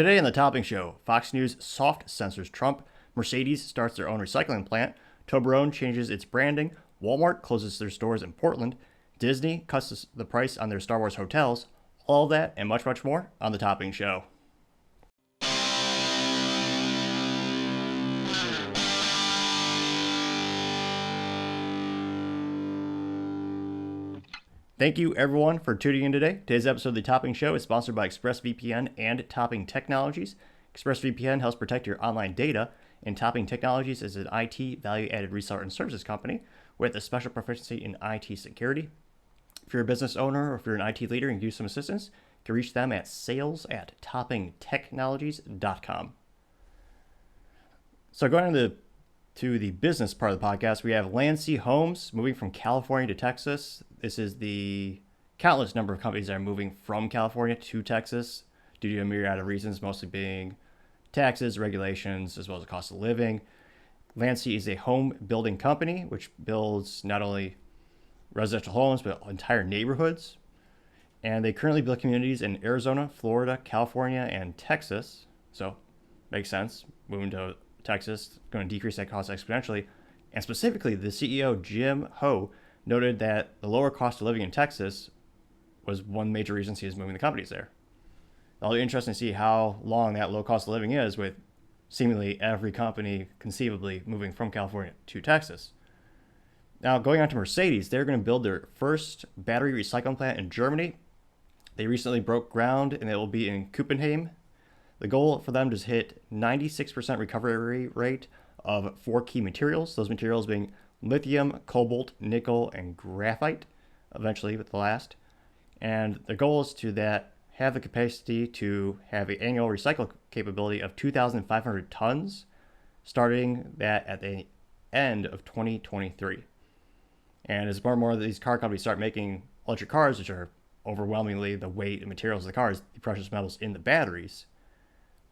Today on the Topping Show, Fox News soft censors Trump, Mercedes starts their own recycling plant, Toblerone changes its branding, Walmart closes their stores in Portland, Disney cuts the price on their Star Wars hotels, all that and much, much more on the Topping Show. Thank you, everyone, for tuning in today. Today's episode of The Topping Show is sponsored by ExpressVPN and Topping Technologies. ExpressVPN helps protect your online data, and Topping Technologies is an IT value-added reseller and services company with a special proficiency in IT security. If you're a business owner or if you're an IT leader and you need some assistance, you can reach them at sales@toppingtechnologies.com. So going to the business part of the podcast, we have Land Sea Homes moving from California to Texas. This is the countless number of companies that are moving from California to Texas due to a myriad of reasons, mostly being taxes, regulations, as well as the cost of living. Land Sea is a home building company which builds not only residential homes but entire neighborhoods. And they currently build communities in Arizona, Florida, California, and Texas. So makes sense. Moving to Texas, going to decrease that cost exponentially. And specifically, the CEO, Jim Ho, noted that the lower cost of living in Texas was one major reason he was moving the companies there. It'll be interesting to see how long that low cost of living is with seemingly every company conceivably moving from California to Texas. Now, going on to Mercedes, they're going to build their first battery recycling plant in Germany. They recently broke ground, and it will be in Copenhagen. The goal for them is to hit 96% recovery rate of 4 key materials, those materials being lithium, cobalt, nickel, and graphite, eventually with the last. And the goal is to have the capacity to have an annual recycle capability of 2,500 tons, starting that at the end of 2023. And as more and more of these car companies start making electric cars, which are overwhelmingly the weight and materials of the cars, the precious metals in the batteries,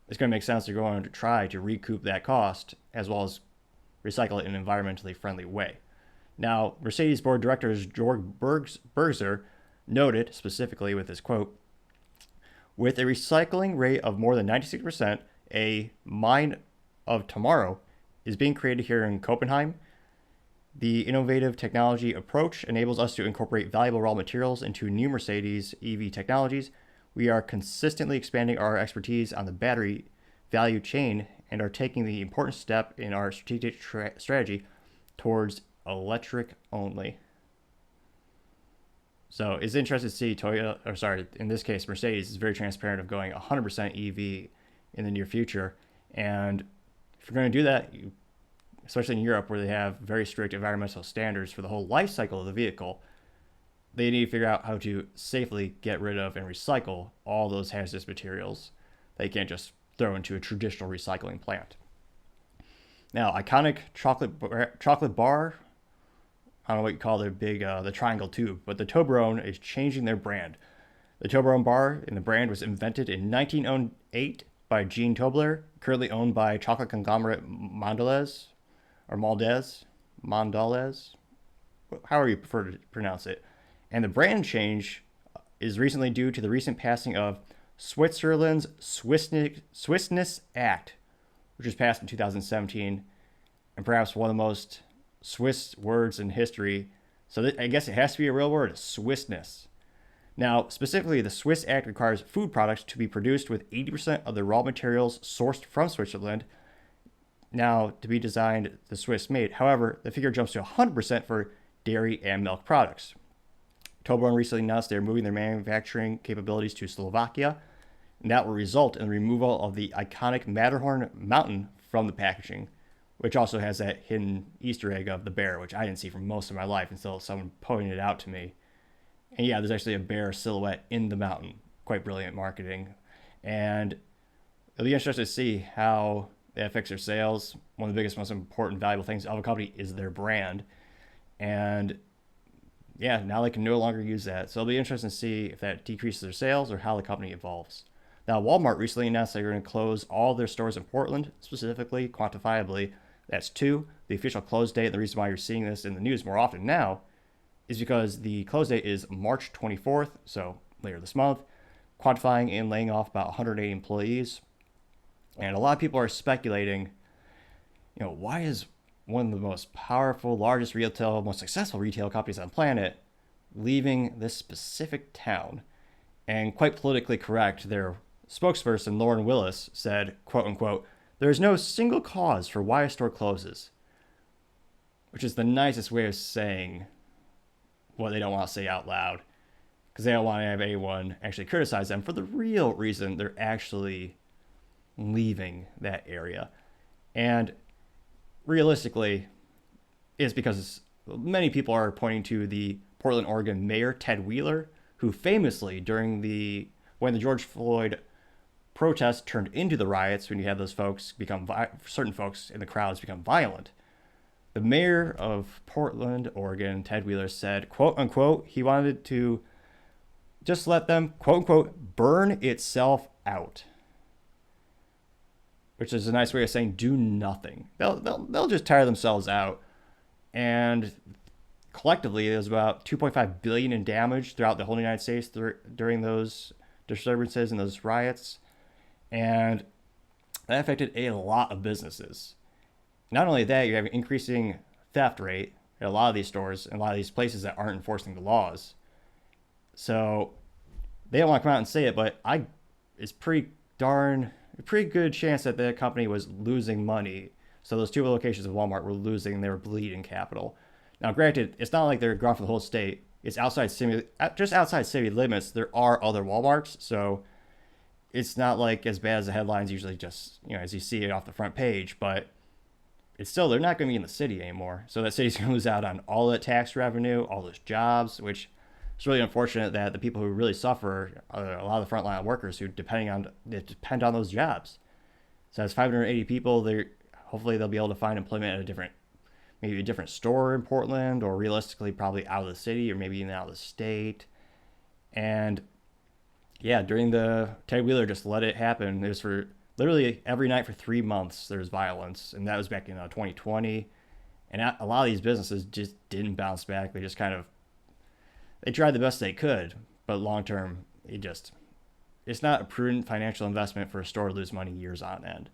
it's going to make sense. They're going to try to recoup that cost as well as recycle it in an environmentally friendly way. Now, Mercedes board directors George Berger noted specifically with this quote, "With a recycling rate of more than 96%, a mine of tomorrow is being created here in Copenhagen. The innovative technology approach enables us to incorporate valuable raw materials into new Mercedes EV technologies. We are consistently expanding our expertise on the battery value chain and are taking the important step in our strategic strategy towards electric only." So it's interesting to see in this case, Mercedes is very transparent of going 100% EV in the near future. And if you're going to do that, especially in Europe where they have very strict environmental standards for the whole life cycle of the vehicle, they need to figure out how to safely get rid of and recycle all those hazardous materials that you can't just throw into a traditional recycling plant. Now, iconic chocolate bar, I don't know what you call their big, the triangle tube, but the Toblerone is changing their brand. The Toblerone bar in the brand was invented in 1908 by Jean Tobler, currently owned by chocolate conglomerate Mondelez, however you prefer to pronounce it. And the brand change is recently due to the recent passing of Switzerland's Swissness Act, which was passed in 2017, and perhaps one of the most Swiss words in history. So I guess it has to be a real word, Swissness. Now, specifically, the Swiss Act requires food products to be produced with 80% of the raw materials sourced from Switzerland, now to be designed the Swiss made. However, the figure jumps to 100% for dairy and milk products. Toblerone recently announced they're moving their manufacturing capabilities to Slovakia, and that will result in the removal of the iconic Matterhorn mountain from the packaging, which also has that hidden Easter egg of the bear, which I didn't see for most of my life until someone pointed it out to me. And yeah, there's actually a bear silhouette in the mountain. Quite brilliant marketing. And it'll be interesting to see how they affect their sales. One of the biggest, most important, valuable things of a company is their brand. And yeah, now they can no longer use that. So it'll be interesting to see if that decreases their sales or how the company evolves. Now, Walmart recently announced they're going to close all their stores in Portland, specifically, quantifiably. That's 2. The official close date, and the reason why you're seeing this in the news more often now, is because the close date is March 24th, so later this month, quantifying and laying off about 180 employees. And a lot of people are speculating, why is one of the most powerful, largest retail, most successful retail companies on the planet leaving this specific town? And quite politically correct, their spokesperson, Lauren Willis, said, quote unquote, "There is no single cause for why a store closes," which is the nicest way of saying what they don't want to say out loud, because they don't want to have anyone actually criticize them for the real reason they're actually leaving that area. And realistically, it's because many people are pointing to the Portland, Oregon mayor, Ted Wheeler, who famously, when the George Floyd protests turned into the riots, when you have those folks certain folks in the crowds become violent, the mayor of Portland, Oregon, Ted Wheeler, said, quote unquote, he wanted to just let them, quote unquote, burn itself out, which is a nice way of saying do nothing. They'll just tire themselves out. And collectively, there's about 2.5 billion in damage throughout the whole United States during those disturbances and those riots. And that affected a lot of businesses. Not only that, you have an increasing theft rate at a lot of these stores and a lot of these places that aren't enforcing the laws. So they don't want to come out and say it, but it's pretty good chance that the company was losing money. So those two locations of Walmart were losing and they were bleeding capital. Now, granted, it's not like they're gone for the whole state. It's just outside city limits. There are other Walmarts, so it's not like as bad as the headlines usually just, as you see it off the front page, but it's still, they're not going to be in the city anymore. So that city's going to lose out on all that tax revenue, all those jobs, which it's really unfortunate that the people who really suffer are a lot of the frontline workers who depend on those jobs. So as 580 people, hopefully they'll be able to find employment at maybe a different store in Portland, or realistically probably out of the city, or maybe even out of the state. And yeah, during the Ted Wheeler just let it happen. It was for literally every night for 3 months there's violence, and that was back in 2020. And a lot of these businesses just didn't bounce back. They just they tried the best they could, but long term, it's not a prudent financial investment for a store to lose money years on end.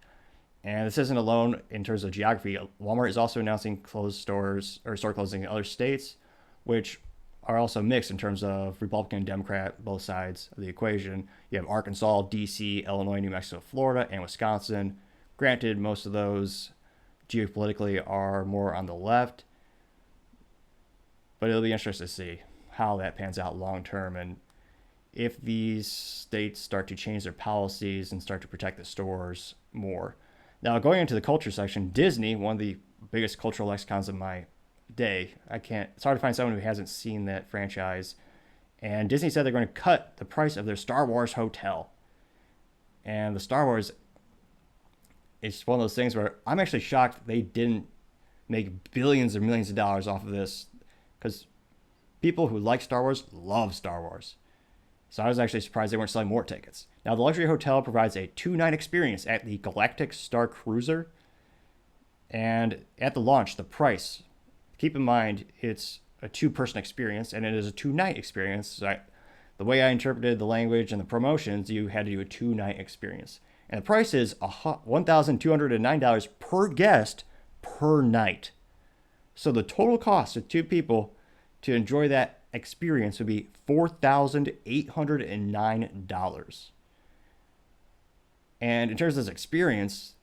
And this isn't alone in terms of geography. Walmart is also announcing closed stores or store closing in other states, which are also mixed in terms of Republican and Democrat, both sides of the equation. You have Arkansas, DC, Illinois, New Mexico, Florida, and Wisconsin. Granted, most of those geopolitically are more on the left, but it'll be interesting to see how that pans out long term, and if these states start to change their policies and start to protect the stores more. Now, going into the culture section, Disney, one of the biggest cultural lexicons of my day, it's hard to find someone who hasn't seen that franchise. And Disney said they're going to cut the price of their Star Wars hotel. And the Star Wars, it's one of those things where I'm actually shocked they didn't make billions or millions of dollars off of this, because people who like Star Wars love Star Wars. So I was actually surprised they weren't selling more tickets. Now, the luxury hotel provides a 2-night experience at the Galactic Star Cruiser. And at the launch, the price, keep in mind, it's a 2-person experience, and it is a 2-night experience. So the way I interpreted the language and the promotions, you had to do a 2-night experience. And the price is $1,209 per guest per night. So the total cost of 2 people to enjoy that experience would be $4,809. And in terms of this experience,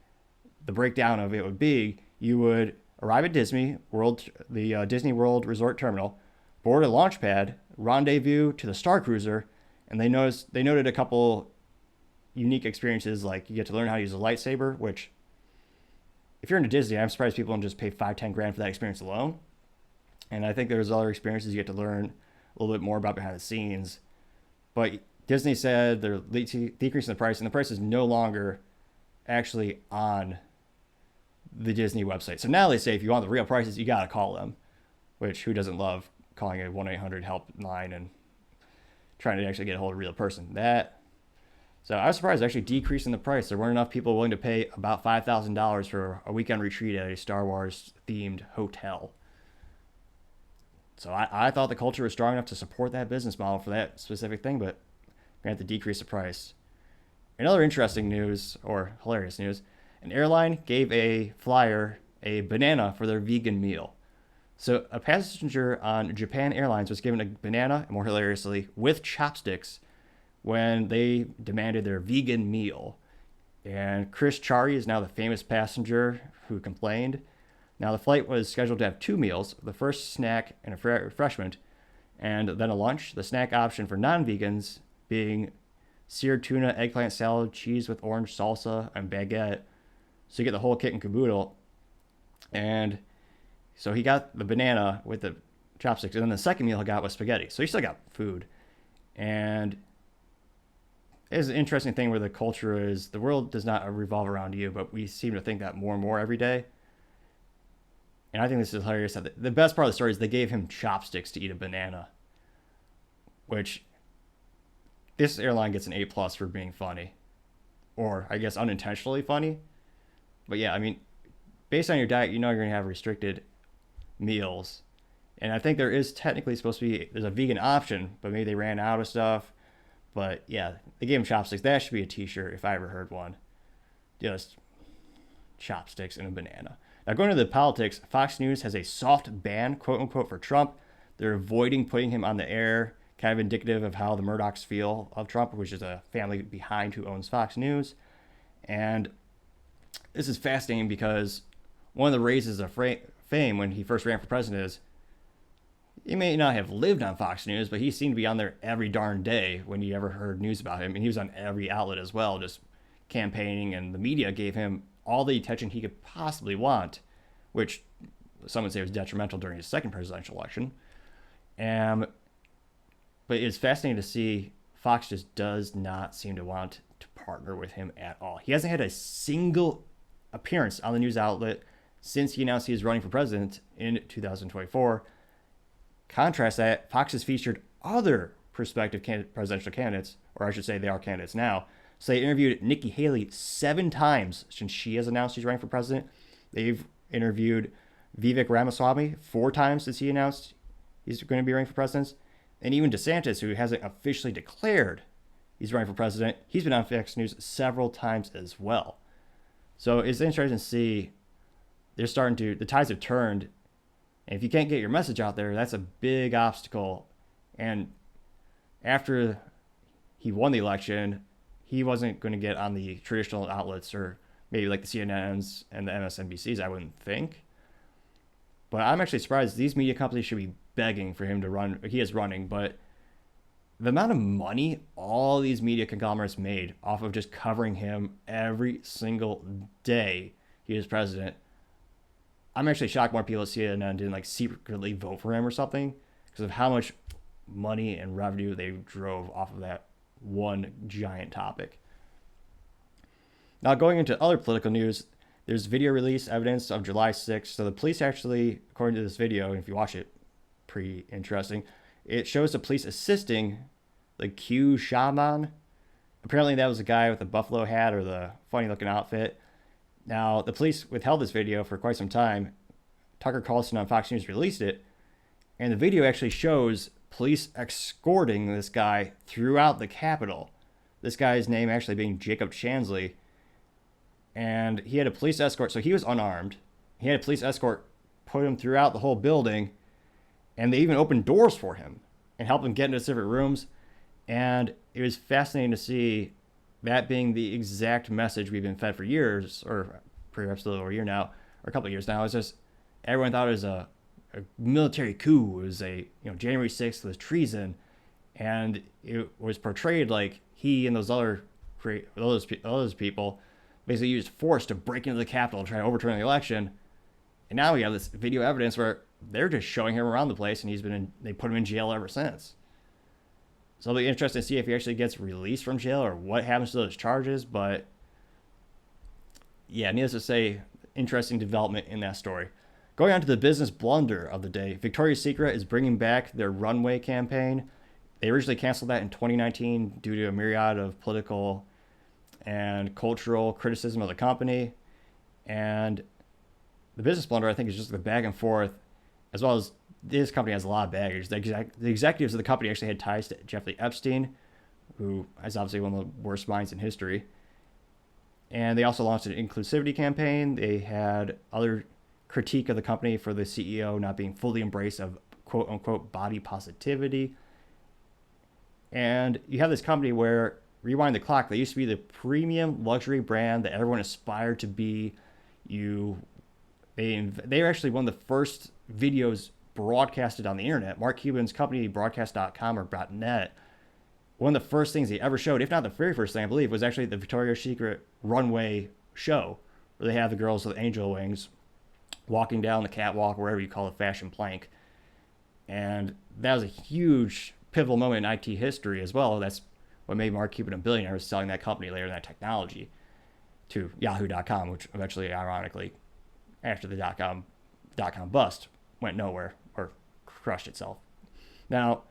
the breakdown of it would be, you would arrive at Disney World, the Disney World Resort Terminal, board a launch pad, rendezvous to the Star Cruiser, and they noted a couple unique experiences, like you get to learn how to use a lightsaber, which, if you're into Disney, I'm surprised people don't just pay $5-10 grand for that experience alone. And I think there's other experiences you get to learn a little bit more about behind the scenes. But Disney said they're decreasing the price, and the price is no longer actually on the Disney website. So now they say if you want the real prices, you got to call them, which who doesn't love calling a 1-800 helpline and trying to actually get a hold of a real person? So I was surprised actually decreasing the price. There weren't enough people willing to pay about $5,000 for a weekend retreat at a Star Wars themed hotel. So I thought the culture was strong enough to support that business model for that specific thing, but we had to decrease the price. Another interesting news, or hilarious news, an airline gave a flyer a banana for their vegan meal. So a passenger on Japan Airlines was given a banana, and more hilariously, with chopsticks when they demanded their vegan meal. And Chris Chari is now the famous passenger who complained. Now, the flight was scheduled to have two meals, the first snack and a refreshment, and then a lunch. The snack option for non-vegans being seared tuna, eggplant salad, cheese with orange salsa, and baguette. So you get the whole kit and caboodle. And so he got the banana with the chopsticks, and then the second meal he got was spaghetti. So he still got food. And it's an interesting thing where the culture is the world does not revolve around you, but we seem to think that more and more every day. And I think this is hilarious. The best part of the story is they gave him chopsticks to eat a banana, which this airline gets an A plus for being funny, or I guess unintentionally funny. But yeah, I mean, based on your diet, you know you're gonna have restricted meals, and I think there is technically supposed to be there's a vegan option, but maybe they ran out of stuff. But yeah, they gave him chopsticks. That should be a T-shirt if I ever heard one. Just chopsticks and a banana. Now, going to the politics, Fox News has a soft ban, quote unquote, for Trump. They're avoiding putting him on the air, kind of indicative of how the Murdochs feel of Trump, which is a family behind who owns Fox News. And this is fascinating because one of the raises of fame when he first ran for president is he may not have lived on Fox News, but he seemed to be on there every darn day when you ever heard news about him. And he was on every outlet as well, just campaigning, and the media gave him all the attention he could possibly want, which some would say was detrimental during his second presidential election. But it's fascinating to see Fox just does not seem to want to partner with him at all. He hasn't had a single appearance on the news outlet since he announced he was running for president in 2024. Contrast that, Fox has featured other prospective presidential candidates, or I should say they are candidates now. So they interviewed Nikki Haley 7 times since she has announced she's running for president. They've interviewed Vivek Ramaswamy 4 times since he announced he's going to be running for president. And even DeSantis, who hasn't officially declared he's running for president, he's been on Fox News several times as well. So it's interesting to see the tides have turned. And if you can't get your message out there, that's a big obstacle. And after he won the election, he wasn't going to get on the traditional outlets, or maybe like the CNNs and the MSNBCs, I wouldn't think. But I'm actually surprised. These media companies should be begging for him to run. He is running, but the amount of money all these media conglomerates made off of just covering him every single day he was president, I'm actually shocked more people at CNN didn't like secretly vote for him or something because of how much money and revenue they drove off of that one giant topic. Now, going into other political news, there's video release evidence of July 6th. So the police actually, according to this video, and if you watch it, pretty interesting, it shows the police assisting the Q shaman. Apparently that was a guy with a buffalo hat or the funny looking outfit. Now, the police withheld this video for quite some time. Tucker Carlson on Fox News released it, and the video actually shows police escorting this guy throughout the Capitol. This guy's name actually being Jacob Chansley. And he had a police escort, so he was unarmed. He had a police escort put him throughout the whole building, and they even opened doors for him and helped him get into different rooms. And it was fascinating to see that being the exact message we've been fed for years, or perhaps a little over a year now, or a couple of years now. It's just everyone thought it was a military coup. It was January 6th was treason, and it was portrayed like he and those people basically used force to break into the Capitol and try to overturn the election. And now we have this video evidence where they're just showing him around the place, and they put him in jail ever since. So it'll be interesting to see if he actually gets released from jail or what happens to those charges. But yeah, needless to say, interesting development in that story. Going on to the business blunder of the day, Victoria's Secret is bringing back their runway campaign. They originally canceled that in 2019 due to a myriad of political and cultural criticism of the company. And the business blunder, I think, is just the back and forth, as well as this company has a lot of baggage. The executives of the company actually had ties to Jeffrey Epstein, who is obviously one of the worst minds in history. And they also launched an inclusivity campaign. They had other critique of the company for the CEO not being fully embraced of quote unquote body positivity. And you have this company where, rewind the clock, they used to be the premium luxury brand that everyone aspired to be. They were actually one of the first videos broadcasted on the internet. Mark Cuban's company, broadcast.com or .net, one of the first things they ever showed, if not the very first thing, I believe, was actually the Victoria's Secret runway show, where they have the girls with angel wings walking down the catwalk, wherever you call it, fashion plank. And that was a huge pivotal moment in IT history as well. That's what made Mark Cuban a billionaire, was selling that company later, that technology, to Yahoo.com, which eventually, ironically, after the dot-com bust, went nowhere or crushed itself. Now,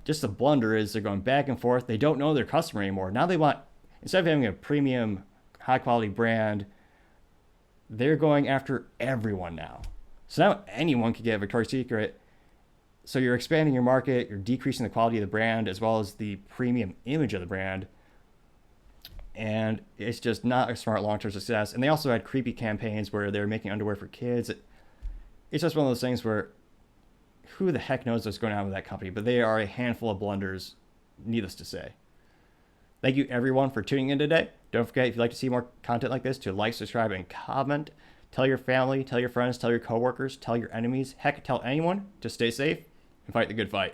just the blunder is they're going back and forth. They don't know their customer anymore. Now they want, instead of having a premium, high-quality brand, they're going after everyone now. So now anyone can get a Victoria's Secret. So you're expanding your market, you're decreasing the quality of the brand as well as the premium image of the brand. And it's just not a smart long-term success. And they also had creepy campaigns where they're making underwear for kids. It's just one of those things where who the heck knows what's going on with that company, but they are a handful of blunders, needless to say. Thank you everyone for tuning in today. Don't forget, if you'd like to see more content like this, to like, subscribe, and comment. Tell your family, tell your friends, tell your coworkers, tell your enemies, heck, tell anyone to stay safe and fight the good fight.